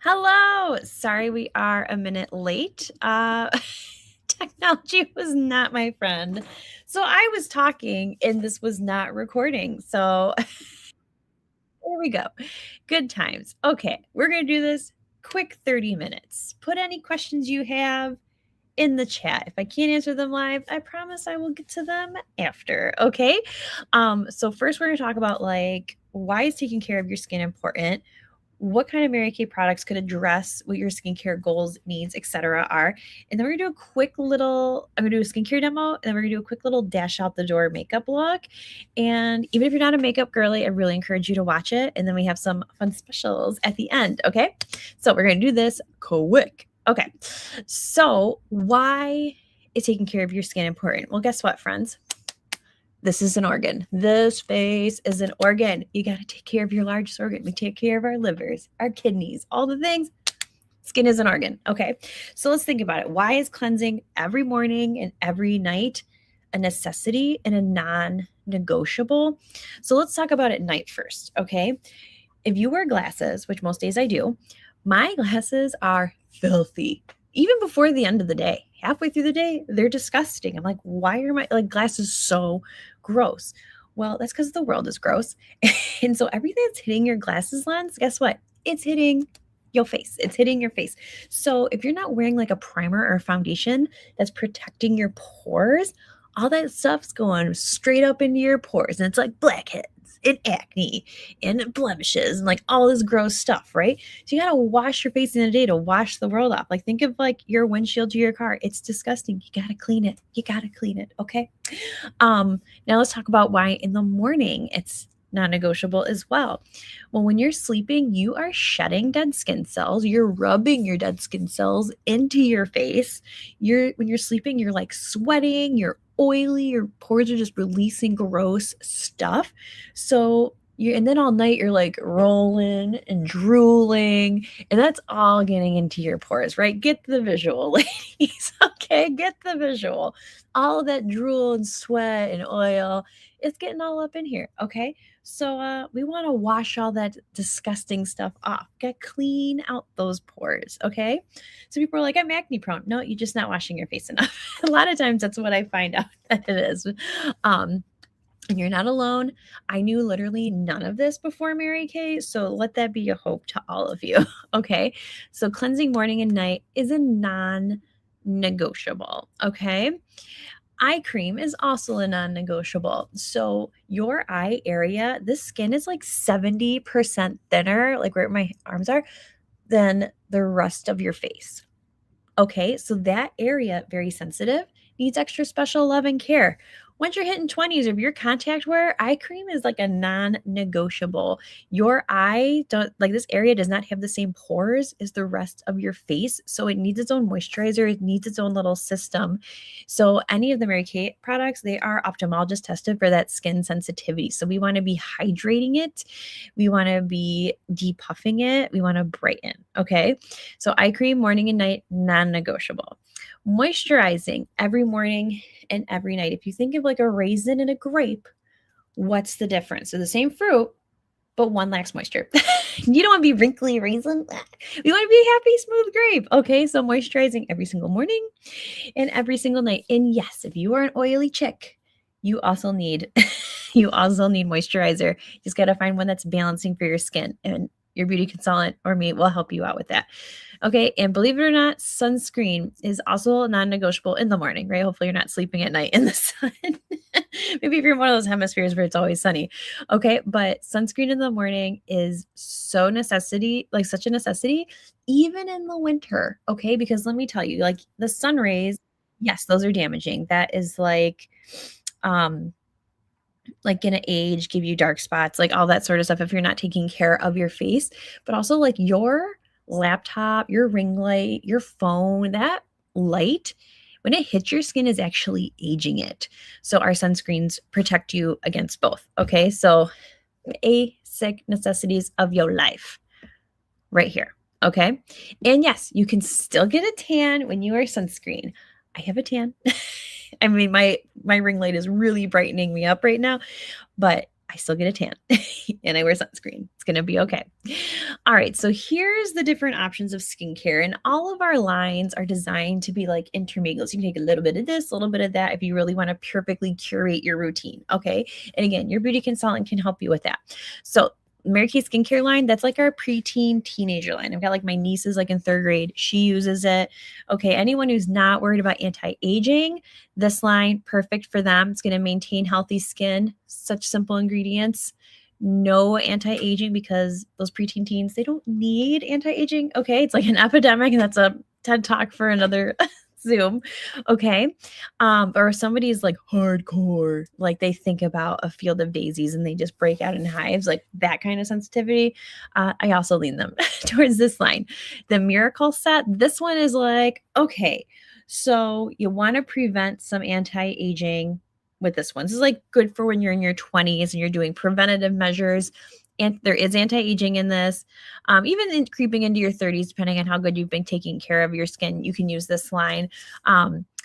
Hello. Sorry we are a minute late. Technology was not my friend. So I was talking and this was not recording. So here we go. Good times. Okay, we're going to do this quick 30 minutes. Put any questions you have in the chat. If I can't answer them live, I promise I will get to them after. Okay. So first we're going to talk about like why is taking care of your skin important? What kind of Mary Kay products could address what your skincare goals, needs, etc. are. And then we're gonna do a quick little, I'm gonna do a skincare demo, and then we're gonna do a quick little dash out the door makeup look. And even if you're not a makeup girly, I really encourage you to watch it. And then we have some fun specials at the end. Okay. So we're gonna do this quick. Okay. So why is taking care of your skin important? Well, guess what, friends? This is an organ. This face is an organ. You got to take care of your largest organ. We take care of our livers, our kidneys, all the things. Skin is an organ. Okay. So let's think about it. Why is cleansing every morning and every night a necessity and a non negotiable? So let's talk about it night first. Okay. If you wear glasses, which most days I do, my glasses are filthy. Even before the end of the day, halfway through the day, they're disgusting. I'm like, why are my glasses so gross? Well, that's because the world is gross. And so everything that's hitting your glasses lens, guess what? It's hitting your face. It's hitting your face. So if you're not wearing like a primer or a foundation that's protecting your pores, all that stuff's going straight up into your pores. And it's like blackheads and acne and blemishes and like all this gross stuff, right? So you got to wash your face in a day to wash the world off. Like think of like your windshield to your car. It's disgusting. You got to clean it. You got to clean it. Okay. Now let's talk about why in the morning it's non-negotiable as well. Well, when you're sleeping, you are shedding dead skin cells. You're rubbing your dead skin cells into your face. When you're sleeping, you're like sweating, you're oily, your pores are just releasing gross stuff. So and then all night you're like rolling and drooling, and that's all getting into your pores, right? Get the visual, ladies. Okay, get the visual. All of that drool and sweat and oil, it's getting all up in here. Okay. So we want to wash all that disgusting stuff off. Get clean out those pores. Okay. So people are like, I'm acne prone. No, you're just not washing your face enough. A lot of times that's what I find out that it is. And you're not alone. I knew literally none of this before Mary Kay, so let that be a hope to all of you. Okay. So cleansing morning and night is a non-negotiable. Okay. Eye cream is also a non-negotiable. So your eye area, this skin is like 70% thinner, like where my arms are, than the rest of your face. Okay, so that area, very sensitive, needs extra special love and care. Once you're hitting 20s, if your contact wear, eye cream is like a non-negotiable. Your eye, this area does not have the same pores as the rest of your face. So it needs its own moisturizer. It needs its own little system. So any of the Mary Kay products, they are ophthalmologist tested for that skin sensitivity. So we want to be hydrating it. We want to be depuffing it. We want to brighten. Okay. So eye cream, morning and night, non-negotiable. Moisturizing every morning and every night. If you think of like a raisin and a grape, what's the difference? So the same fruit, but one lacks moisture. You don't want to be wrinkly raisin. You want to be a happy, smooth grape. Okay, so moisturizing every single morning and every single night. And yes, if you are an oily chick, you also need moisturizer. You just got to find one that's balancing for your skin, and your beauty consultant or me will help you out with that. Okay. And believe it or not, sunscreen is also non-negotiable in the morning, right? Hopefully you're not sleeping at night in the sun. Maybe if you're in one of those hemispheres where it's always sunny. Okay. But sunscreen in the morning is such a necessity, even in the winter. Okay. Because let me tell you, like the sun rays, yes, those are damaging. That is gonna age, give you dark spots, like all that sort of stuff if you're not taking care of your face. But also like your laptop, your ring light, your phone, that light, when it hits your skin is actually aging it. So our sunscreens protect you against both. Okay. So basic necessities of your life right here. Okay. And yes, you can still get a tan when you wear sunscreen. I have a tan. I mean, my ring light is really brightening me up right now, but I still get a tan and I wear sunscreen. It's going to be okay. All right, so here's the different options of skincare, and all of our lines are designed to be like intermingled. So you can take a little bit of this, a little bit of that if you really want to perfectly curate your routine. Okay. And again, your beauty consultant can help you with that. So, Mary Kay skincare line, that's like our preteen teenager line. I've got like my nieces like in third grade. She uses it. Okay. Anyone who's not worried about anti-aging, this line, perfect for them. It's going to maintain healthy skin, such simple ingredients, no anti-aging because those preteen teens, they don't need anti-aging. Okay. It's like an epidemic, and that's a TED talk for another Zoom. Okay. Or if somebody is like hardcore, like they think about a field of daisies and they just break out in hives, like that kind of sensitivity. I also lean them towards this line. The Miracle set, this one is like, okay, so you want to prevent some anti-aging with this one. This is like good for when you're in your 20s and you're doing preventative measures. And there is anti-aging in this. Even creeping into your 30s, depending on how good you've been taking care of your skin, you can use this line.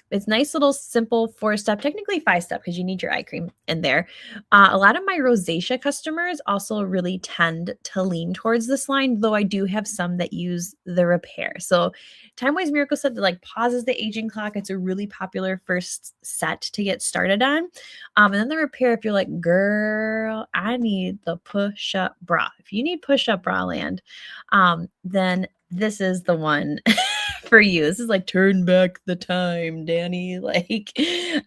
It's nice little simple 4-step, technically 5-step because you need your eye cream in there. A lot of my rosacea customers also really tend to lean towards this line, though I do have some that use the repair. So Time Wise Miracle Set that like pauses the aging clock. It's a really popular first set to get started on. And then the repair, if you're like, girl, I need the push-up bra. If you need push-up bra land, then this is the one for you. This is like turn back the time, Danny. Like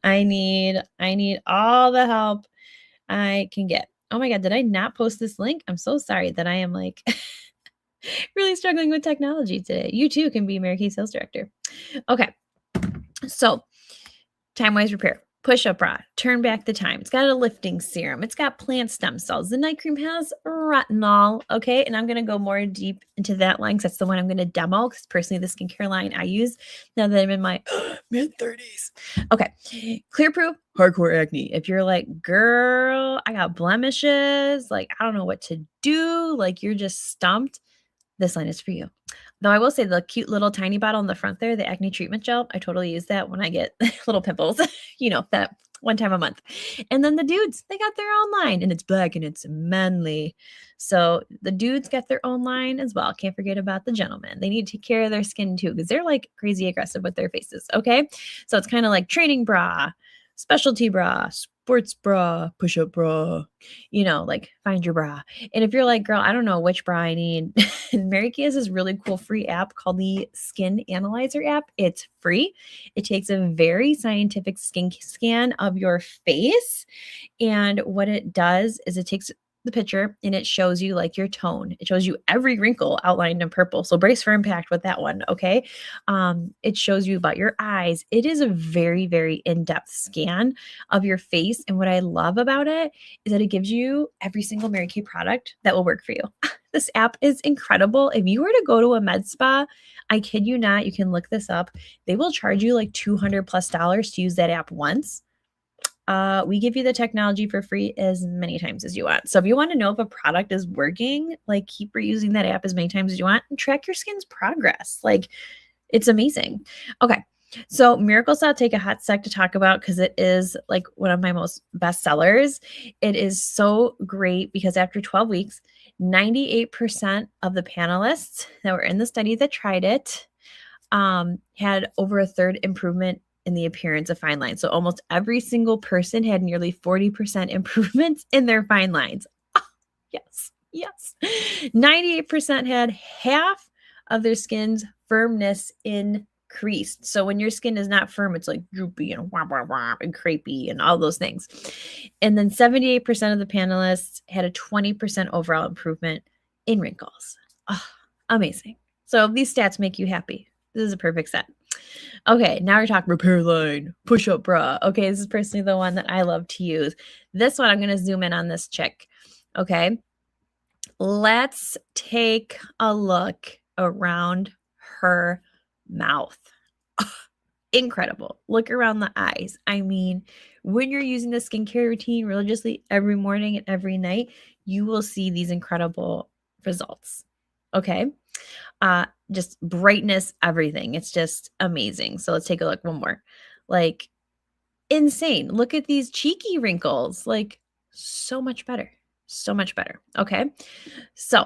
I need all the help I can get. Oh my God, did I not post this link? I'm so sorry that I am like really struggling with technology today. You too can be Mary Kay sales director. Okay. So Time Wise Repair, push-up bra, turn back the time. It's got a lifting serum. It's got plant stem cells. The night cream has retinol. Okay. And I'm going to go more deep into that line because that's the one I'm going to demo because personally the skincare line I use now that I'm in my mid-30s. Okay. Clear Proof, hardcore acne. If you're like, girl, I got blemishes, like I don't know what to do, like you're just stumped, this line is for you. Though I will say the cute little tiny bottle in the front there, the acne treatment gel, I totally use that when I get little pimples, that one time a month. And then the dudes, they got their own line and it's black and it's manly. So the dudes get their own line as well. Can't forget about the gentlemen. They need to take care of their skin too because they're like crazy aggressive with their faces. Okay. So it's kind of like training bra, specialty bra, sports bra, push-up bra, like find your bra. And if you're like, girl, I don't know which bra I need, Mary Kay has this really cool free app called the Skin Analyzer app. It's free. It takes a very scientific skin scan of your face. And what it does is it takes the picture and it shows you like your tone. It shows you every wrinkle outlined in purple. So brace for impact with that one. Okay. It shows you about your eyes. It is a very, very in-depth scan of your face. And what I love about it is that it gives you every single Mary Kay product that will work for you. This app is incredible. If you were to go to a med spa, I kid you not, you can look this up. They will charge you like $200+ to use that app once. We give you the technology for free as many times as you want. So if you want to know if a product is working, like keep reusing that app as many times as you want and track your skin's progress. Like it's amazing. Okay. So Miracles I'll take a hot sec to talk about because it is like one of my most best sellers. It is so great because after 12 weeks, 98% of the panelists that were in the study that tried it had over a third improvement in the appearance of fine lines. So almost every single person had nearly 40% improvements in their fine lines. Oh, yes, yes. 98% had half of their skin's firmness increased. So when your skin is not firm, it's like droopy and wah, wah, wah, and crepey and all those things. And then 78% of the panelists had a 20% overall improvement in wrinkles. Oh, amazing. So these stats make you happy. This is a perfect set. Okay, now we're talking repair line, push-up bra. Okay, this is personally the one that I love to use. This one, I'm going to zoom in on this chick. Okay, let's take a look around her mouth. Incredible. Look around the eyes. I mean, when you're using the skincare routine religiously every morning and every night, you will see these incredible results. Okay. Just brightness, everything. It's just amazing. So let's take a look one more. Like insane. Look at these cheeky wrinkles. Like so much better. So much better. Okay. So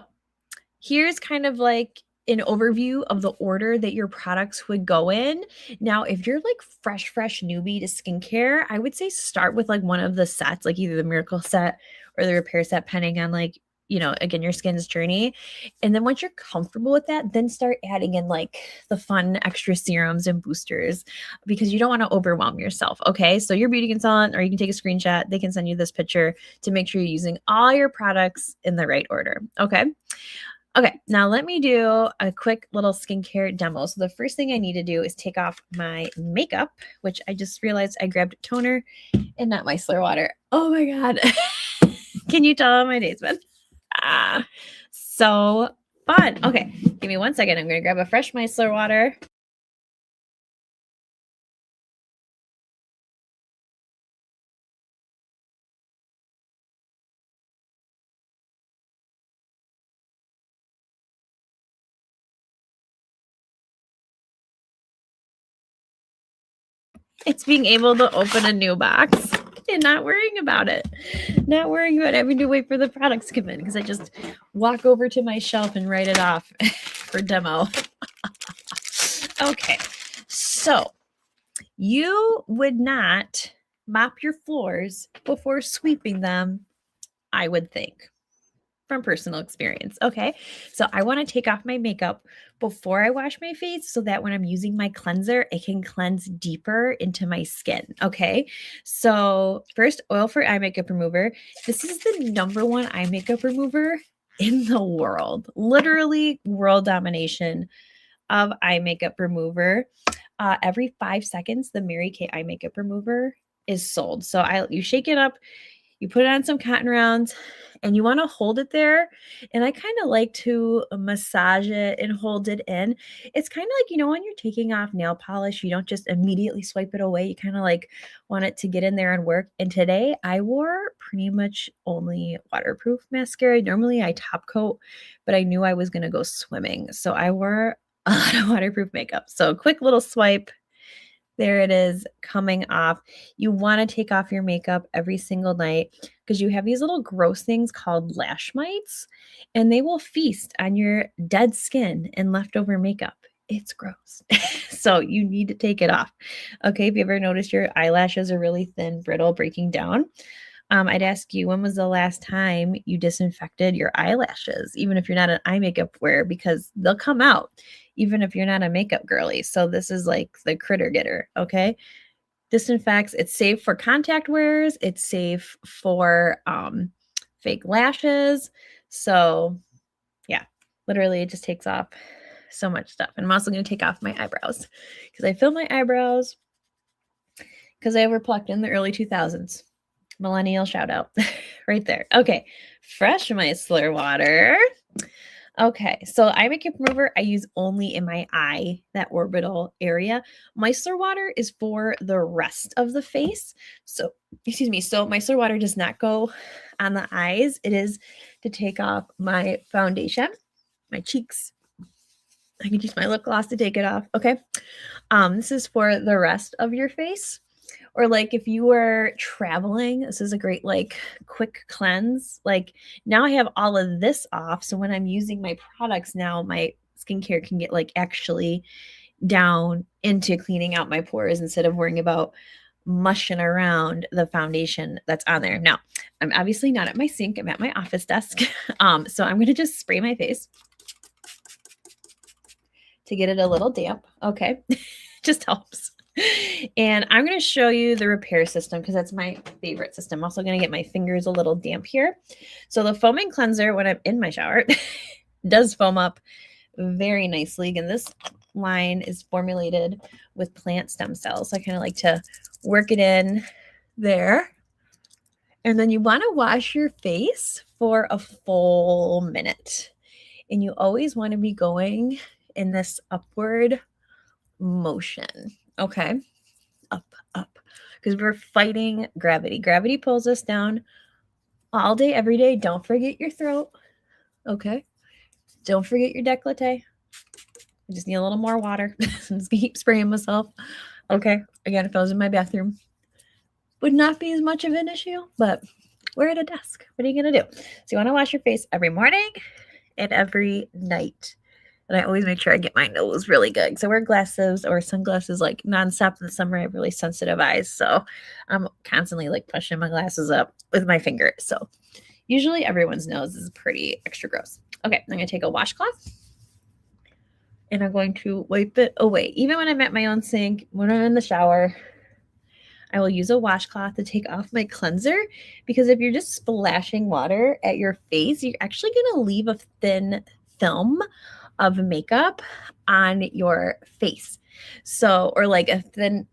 here's kind of like an overview of the order that your products would go in. Now, if you're like fresh newbie to skincare, I would say start with like one of the sets, like either the Miracle set or the Repair set, depending on like, again, your skin's journey. And then once you're comfortable with that, then start adding in like the fun extra serums and boosters because you don't want to overwhelm yourself. Okay. So your beauty consultant, or you can take a screenshot, they can send you this picture to make sure you're using all your products in the right order. Okay. Okay, now let me do a quick little skincare demo. So the first thing I need to do is take off my makeup, which I just realized I grabbed toner and not micellar water. Oh my God. Can you tell how my day's been? So fun. Okay, give me 1 second. I'm going to grab a fresh micellar water. It's being able to open a new box and not worrying about it. Not worrying about having to wait for the products to come in because I just walk over to my shelf and write it off for demo. Okay, so you would not mop your floors before sweeping them, I would think, from personal experience. Okay. So I want to take off my makeup before I wash my face so that when I'm using my cleanser, it can cleanse deeper into my skin. Okay. So first, oil for eye makeup remover. This is the #1 eye makeup remover in the world, literally world domination of eye makeup remover. Every 5 seconds, the Mary Kay eye makeup remover is sold. So you shake it up, you put it on some cotton rounds, and you want to hold it there. And I kind of like to massage it and hold it in. It's kind of like, when you're taking off nail polish, you don't just immediately swipe it away. You kind of like want it to get in there and work. And today I wore pretty much only waterproof mascara. Normally I top coat, but I knew I was going to go swimming. So I wore a lot of waterproof makeup. So quick little swipe. There it is coming off. You want to take off your makeup every single night because you have these little gross things called lash mites, and they will feast on your dead skin and leftover makeup. It's gross. So you need to take it off. Okay. If you ever noticed your eyelashes are really thin, brittle, breaking down, I'd ask you, when was the last time you disinfected your eyelashes, even if you're not an eye makeup wearer, because they'll come out even if you're not a makeup girly. So this is like the critter getter. Okay. Disinfects. It's safe for contact wearers. It's safe for fake lashes. So yeah, literally it just takes off so much stuff. And I'm also going to take off my eyebrows because I fill my eyebrows because I overplucked in the early 2000s. Millennial shout out right there. Okay. Fresh micellar water. Okay. So eye makeup remover, I use only in my eye, that orbital area. Micellar water is for the rest of the face. So, excuse me. So micellar water does not go on the eyes. It is to take off my foundation, my cheeks. I can use my lip gloss to take it off. Okay. This is for the rest of your face. Or like if you were traveling, this is a great like quick cleanse. Like now I have all of this off. So when I'm using my products now, my skincare can get like actually down into cleaning out my pores instead of worrying about mushing around the foundation that's on there. Now, I'm obviously not at my sink. I'm at my office desk. So I'm going to just spray my face to get it a little damp. Okay. Just helps. And I'm going to show you the repair system because that's my favorite system. I'm also going to get my fingers a little damp here. So the foaming cleanser, when I'm in my shower, does foam up very nicely. Again, this line is formulated with plant stem cells. So I kind of like to work it in there. And then you want to wash your face for a full minute. And you always want to be going in this upward motion. Okay. Up. Because we're fighting gravity. Gravity pulls us down all day, every day. Don't forget your throat. Okay. Don't forget your décolleté. I just need a little more water. I'm just gonna keep spraying myself. Okay. Again, if I was in my bathroom, would not be as much of an issue, but we're at a desk. What are you gonna do? So you want to wash your face every morning and every night. And I always make sure I get my nose really good because I wear glasses or sunglasses like nonstop in the summer. I have really sensitive eyes. So I'm constantly like pushing my glasses up with my finger. So usually everyone's nose is pretty extra gross. Okay, I'm going to take a washcloth and I'm going to wipe it away. Even when I'm at my own sink, when I'm in the shower, I will use a washcloth to take off my cleanser because if you're just splashing water at your face, you're actually going to leave a thin film of makeup on your face. So, or like a thin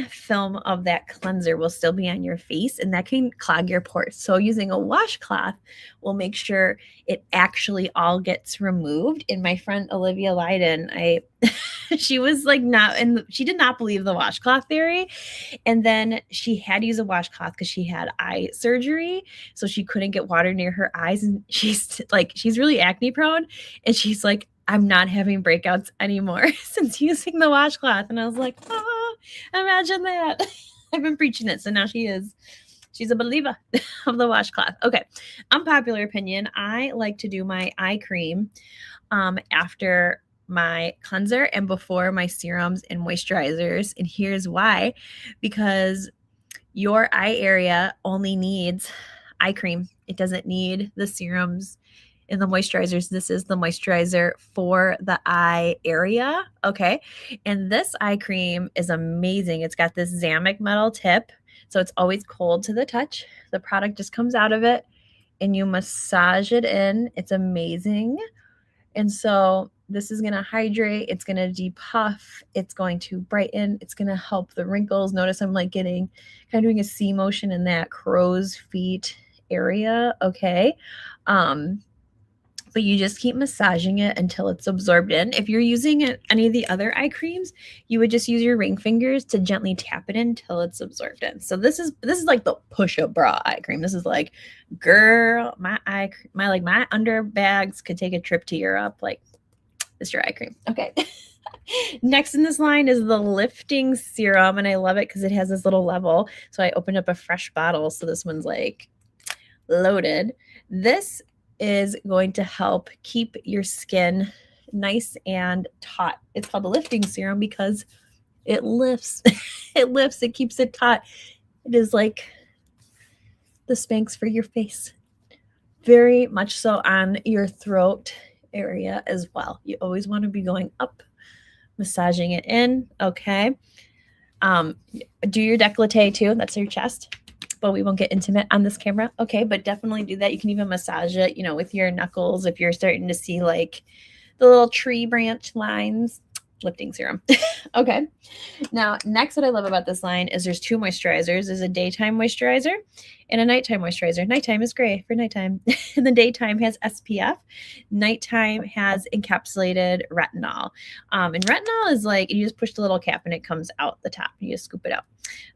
film of that cleanser will still be on your face and that can clog your pores. So using a washcloth will make sure it actually all gets removed. And my friend Olivia Leiden, she was like she did not believe the washcloth theory. And then she had to use a washcloth because she had eye surgery. So she couldn't get water near her eyes. And she's really acne prone. And she's like, I'm not having breakouts anymore since using the washcloth. And I was like, oh, imagine that. I've been preaching it. So now she's a believer of the washcloth. Okay. Unpopular opinion. I like to do my eye cream after my cleanser and before my serums and moisturizers. And here's why. Because your eye area only needs eye cream. It doesn't need the serums and the moisturizers. This is the moisturizer for the eye area. Okay. And this eye cream is amazing. It's got this Zamic metal tip. So it's always cold to the touch. The product just comes out of it and you massage it in. It's amazing. And so this is going to hydrate. It's going to depuff. It's going to brighten. It's going to help the wrinkles. Notice I'm like getting kind of doing a C motion in that crow's feet area. Okay. But you just keep massaging it until it's absorbed in. If you're using any of the other eye creams, you would just use your ring fingers to gently tap it in until it's absorbed in. So this is like the push-up bra eye cream. This is like, girl, my under bags could take a trip to Europe. Like, this is your eye cream. Okay. Next in this line is the lifting serum, and I love it because it has this little level. So I opened up a fresh bottle. So this one's like loaded. This is going to help keep your skin nice and taut. It's called a lifting serum because it lifts. It keeps it taut. It is like the Spanx for your face. Very much so on your throat area as well. You always want to be going up, massaging it in. Okay. Do your décolleté too. That's your chest. But we won't get intimate on this camera. Okay, but definitely do that. You can even massage it, with your knuckles if you're starting to see like the little tree branch lines. Lifting serum. Okay. Now, next what I love about this line is there's two moisturizers. There's a daytime moisturizer and a nighttime moisturizer. Nighttime is gray for nighttime. And the daytime has SPF. Nighttime has encapsulated retinol. And retinol is like, you just push the little cap and it comes out the top. You just scoop it out.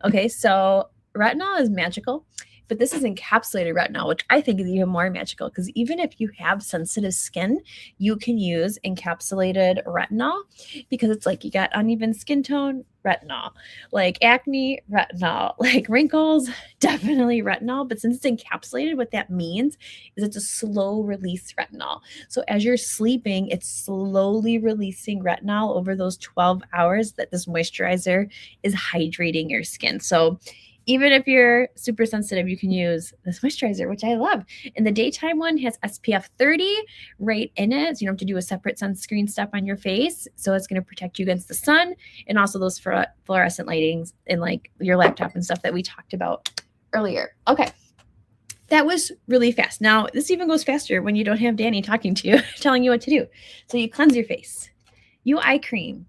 Okay, so retinol is magical, but this is encapsulated retinol, which I think is even more magical because even if you have sensitive skin, you can use encapsulated retinol because it's like you got uneven skin tone, retinol, like acne, retinol, like wrinkles, definitely retinol. But since it's encapsulated, what that means is it's a slow release retinol. So as you're sleeping, it's slowly releasing retinol over those 12 hours that this moisturizer is hydrating your skin. So even if you're super sensitive, you can use this moisturizer, which I love. And the daytime one has SPF 30 right in it. So you don't have to do a separate sunscreen step on your face. So it's going to protect you against the sun and also those fluorescent lightings in like your laptop and stuff that we talked about earlier. Okay. That was really fast. Now, this even goes faster when you don't have Danny talking to you, telling you what to do. So you cleanse your face. You eye cream.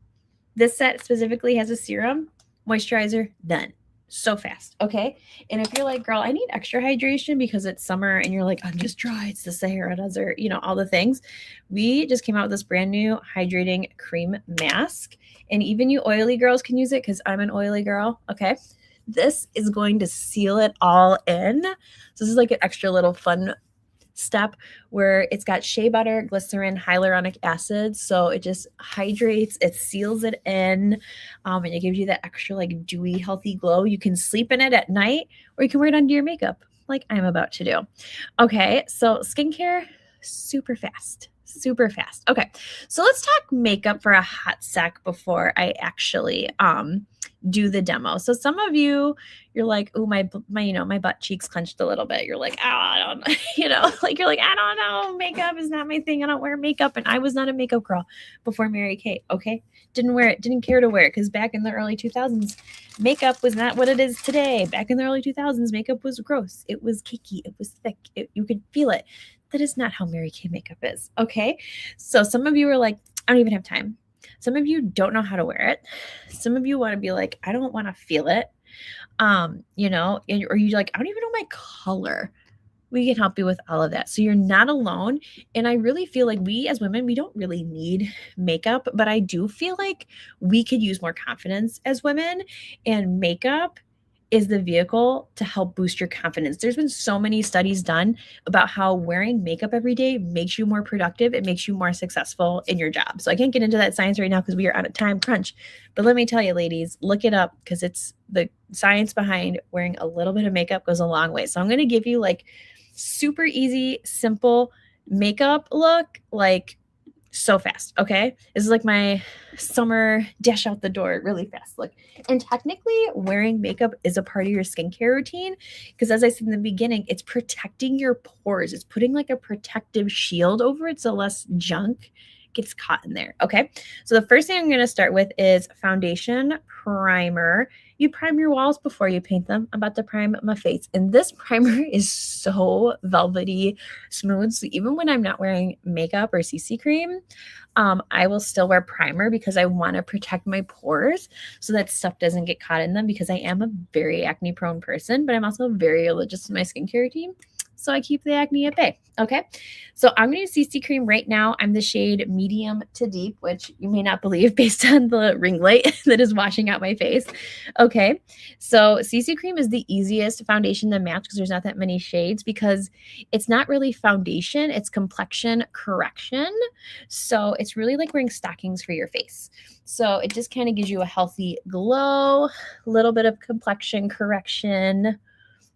This set specifically has a serum, moisturizer, done. So fast. Okay. And if you're like, girl, I need extra hydration because it's summer and you're like, I'm just dry. It's the Sahara Desert, all the things. We just came out with this brand new hydrating cream mask. And even you oily girls can use it because I'm an oily girl. Okay. This is going to seal it all in. So this is like an extra little fun step where it's got shea butter, glycerin, hyaluronic acid. So it just hydrates, it seals it in, and it gives you that extra like dewy, healthy glow. You can sleep in it at night or you can wear it under your makeup like I'm about to do. Okay, so skincare, super fast, super fast. Okay, so let's talk makeup for a hot sec before I actually do the demo. So some of you, you're like, oh, my my butt cheeks clenched a little bit. You're like, oh, I don't like you're like, I don't know, makeup is not my thing. I don't wear makeup, and I was not a makeup girl before Mary Kate. Okay, didn't wear it, didn't care to wear it, because back in the early 2000s, makeup was not what it is today. Back in the early 2000s, makeup was gross. It was cakey. It was thick. You could feel it. That is not how Mary Kay makeup is. Okay. So some of you are like, I don't even have time. Some of you don't know how to wear it. Some of you want to be like, I don't want to feel it. Or you like, I don't even know my color. We can help you with all of that. So you're not alone. And I really feel like we as women, we don't really need makeup, but I do feel like we could use more confidence as women, and makeup is the vehicle to help boost your confidence. There's been so many studies done about how wearing makeup every day makes you more productive. It makes you more successful in your job. So I can't get into that science right now because we are on a time crunch. But let me tell you, ladies, look it up, because it's the science behind wearing a little bit of makeup goes a long way. So I'm going to give you like super easy, simple makeup look, like so fast. Okay. This is like my summer dash out the door really fast look. And technically, wearing makeup is a part of your skincare routine, because as I said in the beginning, it's protecting your pores. It's putting like a protective shield over it so less junk gets caught in there. Okay. So the first thing I'm going to start with is foundation primer. You prime your walls before you paint them. I'm about to prime my face. And this primer is so velvety smooth. So even when I'm not wearing makeup or CC cream, I will still wear primer because I want to protect my pores so that stuff doesn't get caught in them, because I am a very acne prone person, but I'm also very religious to my skincare routine. So I keep the acne at bay. Okay. So I'm going to use CC cream right now. I'm the shade medium to deep, which you may not believe based on the ring light that is washing out my face. Okay. So CC cream is the easiest foundation to match because there's not that many shades, because it's not really foundation, it's complexion correction. So it's really like wearing stockings for your face. So it just kind of gives you a healthy glow, a little bit of complexion correction,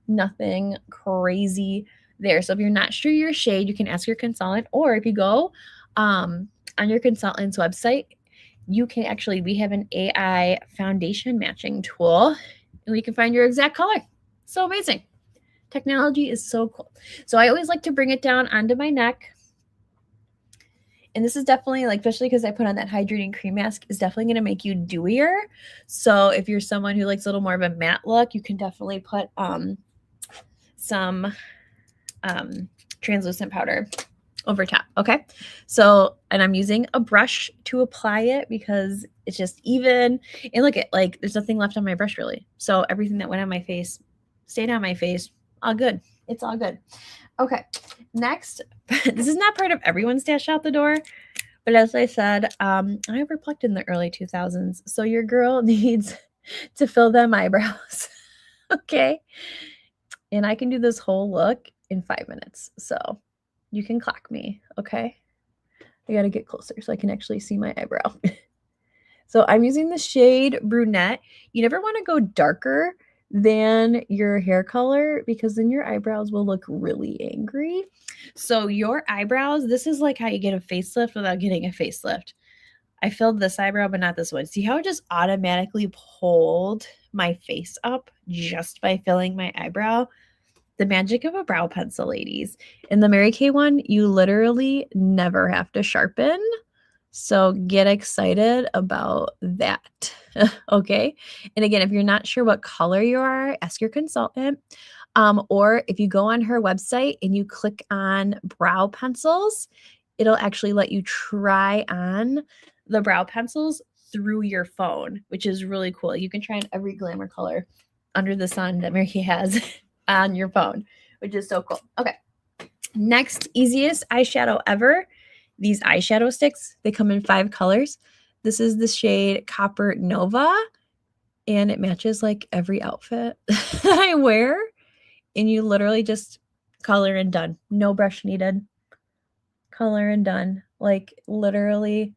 nothing crazy there. So if you're not sure your shade, you can ask your consultant, or if you go on your consultant's website, you can actually, we have an AI foundation matching tool, and we can find your exact color. So amazing. Technology is so cool. So I always like to bring it down onto my neck. And this is definitely, like, especially because I put on that hydrating cream mask, is definitely going to make you dewier. So if you're someone who likes a little more of a matte look, you can definitely put some translucent powder over top. Okay. So, and I'm using a brush to apply it because it's just even, and look at, like, there's nothing left on my brush really. So everything that went on my face stayed on my face. All good. It's all good. Okay. Next, this is not part of everyone's dash out the door, but as I said, I overplucked in the early 2000s. So your girl needs to fill them eyebrows. Okay. And I can do this whole look in 5 minutes. So you can clock me. Okay. I got to get closer so I can actually see my eyebrow. So I'm using the shade brunette. You never want to go darker than your hair color, because then your eyebrows will look really angry. So your eyebrows, this is like how you get a facelift without getting a facelift. I filled this eyebrow, but not this one. See how it just automatically pulled my face up just by filling my eyebrow? The magic of a brow pencil, ladies. In the Mary Kay one, you literally never have to sharpen. So get excited about that. Okay. And again, if you're not sure what color you are, ask your consultant. Or if you go on her website and you click on brow pencils, it'll actually let you try on the brow pencils through your phone, which is really cool. You can try on every glamour color under the sun that Mary Kay has on your phone, which is so cool. Okay. Next, easiest eyeshadow ever. These eyeshadow sticks, they come in 5 colors. This is the shade Copper Nova, and it matches like every outfit that I wear. And you literally just color and done. No brush needed. Color and done. Like literally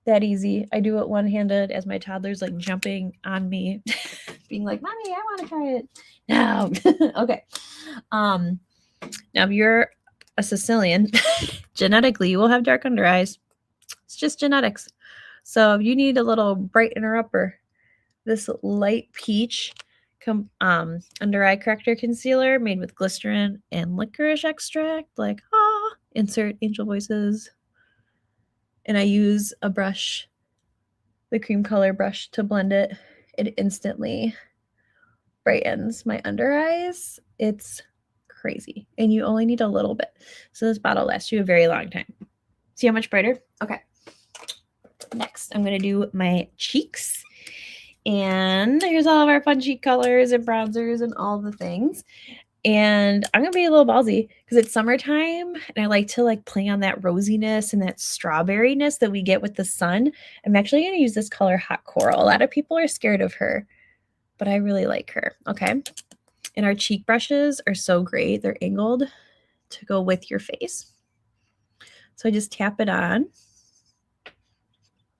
that easy. I do it one-handed as my toddler's like jumping on me, being like, Mommy, I want to try it. No. Okay. Now if you're a Sicilian, genetically you will have dark under eyes. It's just genetics. So if you need a little brightener upper, this light peach under eye corrector concealer made with glycerin and licorice extract, like insert angel voices. And I use a brush, the cream color brush, to blend it. It instantly brightens my under eyes. It's crazy. And you only need a little bit. So this bottle lasts you a very long time. See how much brighter? Okay. Next, I'm going to do my cheeks. And here's all of our fun cheek colors and bronzers and all the things. And I'm going to be a little ballsy because it's summertime and I like to play on that rosiness and that strawberryness that we get with the sun. I'm actually going to use this color Hot Coral. A lot of people are scared of her, but I really like her. Okay. And our cheek brushes are so great. They're angled to go with your face. So I just tap it on,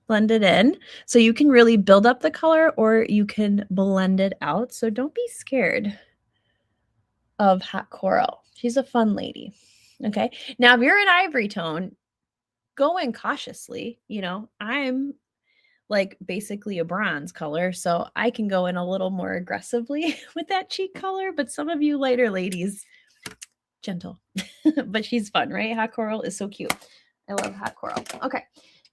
blend it in. So you can really build up the color or you can blend it out. So don't be scared of Hot Coral. She's a fun lady. Okay. Now, if you're an ivory tone, go in cautiously. You know, I'm basically a bronze color, so I can go in a little more aggressively with that cheek color, but some of you lighter ladies, gentle. But she's fun, right? Hot Coral is so cute. I love Hot Coral. Okay.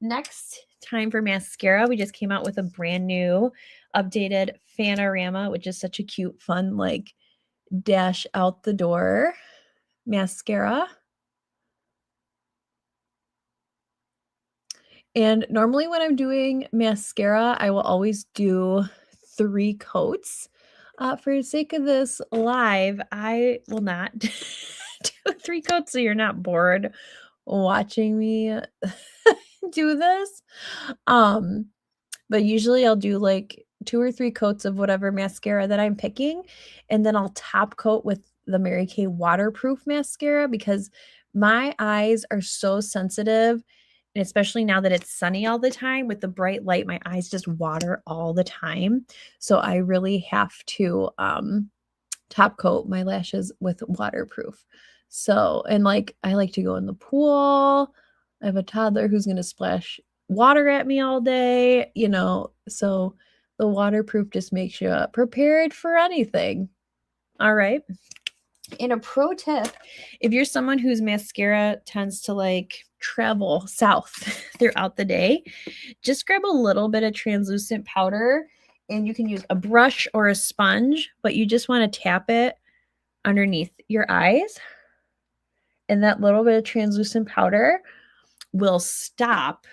Next, time for mascara. We just came out with a brand new updated Fanorama, which is such a cute, fun, dash out the door mascara. And normally when I'm doing mascara, I will always do 3 coats. For the sake of this live, I will not do 3 coats so you're not bored watching me do this. But usually I'll do 2 or 3 coats of whatever mascara that I'm picking, and then I'll top coat with the Mary Kay waterproof mascara because my eyes are so sensitive, and especially now that it's sunny all the time with the bright light, my eyes just water all the time. So I really have to top coat my lashes with waterproof. So, and I like to go in the pool. I have a toddler who's going to splash water at me all day, so the waterproof just makes you prepared for anything. All right. And a pro tip, if you're someone whose mascara tends to travel south throughout the day, just grab a little bit of translucent powder and you can use a brush or a sponge, but you just want to tap it underneath your eyes. And that little bit of translucent powder will stop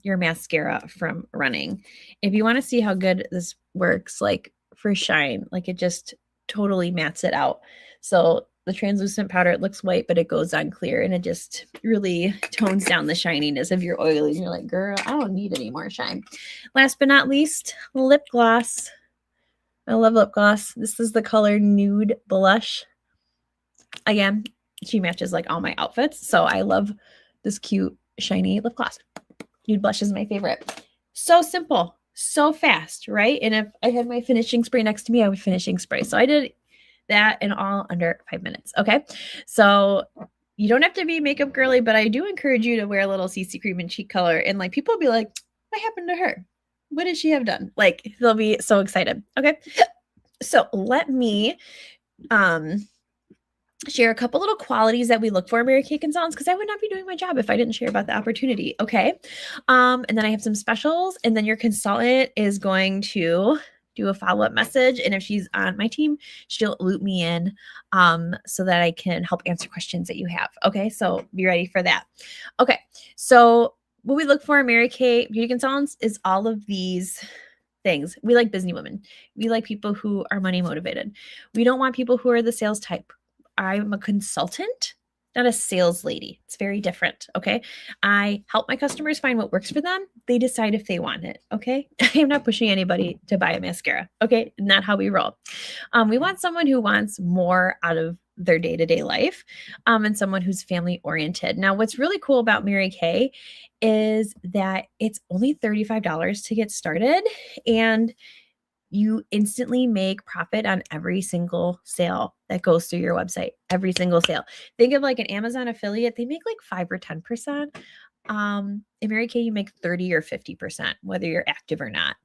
your mascara from running. If you want to see how good this works, for shine, it just totally mats it out. So the translucent powder, it looks white, but it goes on clear and it just really tones down the shininess of your oily. And you're like, girl, I don't need any more shine. Last but not least, lip gloss. I love lip gloss. This is the color Nude Blush. Again, she matches all my outfits. So I love this cute, shiny lip gloss. Nude Blush is my favorite. So simple, so fast, right? And if I had my finishing spray next to me, I would finishing spray. So I did that in all under 5 minutes. Okay. So you don't have to be makeup girly, but I do encourage you to wear a little CC cream and cheek color. And people will be like, what happened to her? What does she have done? They'll be so excited. Okay. So let me, share a couple little qualities that we look for in Mary Kay Consultants because I would not be doing my job if I didn't share about the opportunity. Okay. And then I have some specials, and then your consultant is going to do a follow-up message. And if she's on my team, she'll loop me in so that I can help answer questions that you have. Okay. So be ready for that. Okay. So what we look for in Mary Kay Beauty Consultants is all of these things. We like busy women. We like people who are money motivated. We don't want people who are the sales type. I'm a consultant, not a sales lady. It's very different. Okay. I help my customers find what works for them. They decide if they want it. Okay. I am not pushing anybody to buy a mascara. Okay. Not how we roll. We want someone who wants more out of their day-to-day life, and someone who's family oriented. Now, what's really cool about Mary Kay is that it's only $35 to get started. And you instantly make profit on every single sale that goes through your website, every single sale. Think of like an Amazon affiliate, they make like 5 or 10%. In Mary Kay, you make 30 or 50%, whether you're active or not.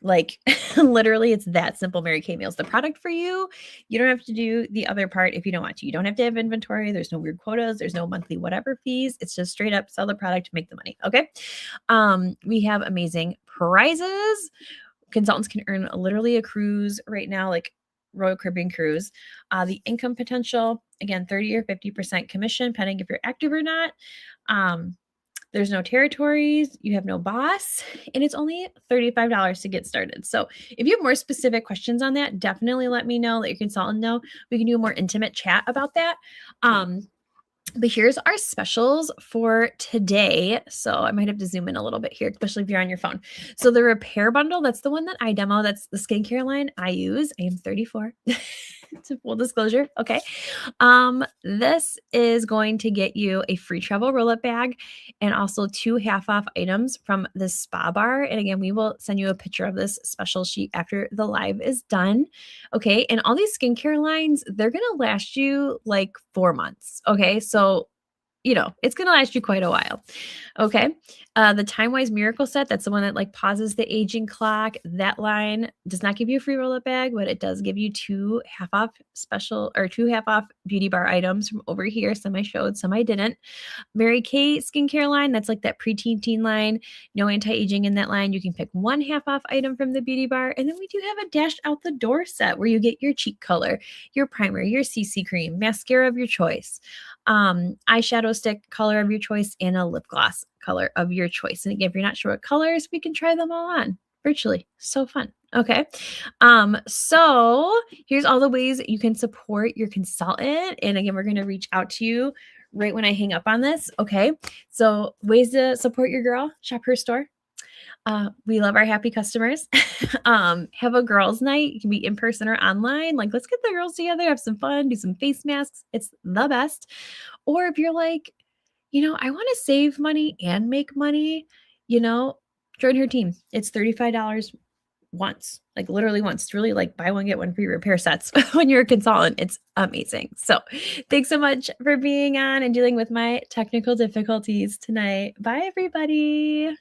Like literally, it's that simple. Mary Kay mails the product for you. You don't have to do the other part if you don't want to. You don't have to have inventory. There's no weird quotas. There's no monthly whatever fees. It's just straight up sell the product to make the money. Okay. We have amazing prizes. Consultants can earn literally a cruise right now, like Royal Caribbean cruise. The income potential, again, 30 or 50% commission, depending if you're active or not. There's no territories, you have no boss, and it's only $35 to get started. So if you have more specific questions on that, definitely let me know, let your consultant know. We can do a more intimate chat about that. But here's our specials for today. So I might have to zoom in a little bit here, especially if you're on your phone. So the repair bundle, that's the one that I demo. That's the skincare line I use. I am 34. To full disclosure. Okay. This is going to get you a free travel roll-up bag and also 2 half-off items from the spa bar. And again, we will send you a picture of this special sheet after the live is done. Okay. And all these skincare lines, they're going to last you like 4 months. Okay. So, it's going to last you quite a while. Okay. The Time-Wise Miracle Set, that's the one that like pauses the aging clock. That line does not give you a free roll-up bag, but it does give you 2 half-off beauty bar items from over here. Some I showed, some I didn't. Mary Kay skincare line, that's like that preteen teen line. No anti-aging in that line. You can pick 1 half-off item from the beauty bar. And then we do have a dash out the door set where you get your cheek color, your primer, your CC cream, mascara of your choice, eyeshadow stick color of your choice, and a lip gloss color of your choice. And again, if you're not sure what colors, we can try them all on virtually. So fun. Okay. So here's all the ways that you can support your consultant. And again, we're going to reach out to you right when I hang up on this. Okay. So ways to support your girl, shop her store. We love our happy customers. Have a girls' night. You can be in person or online. Like, let's get the girls together, have some fun, do some face masks. It's the best. Or if you're like, I want to save money and make money, join her team. It's $35 once, like literally once. It's really like buy one, get one free repair sets when you're a consultant. It's amazing. So thanks so much for being on and dealing with my technical difficulties tonight. Bye, everybody.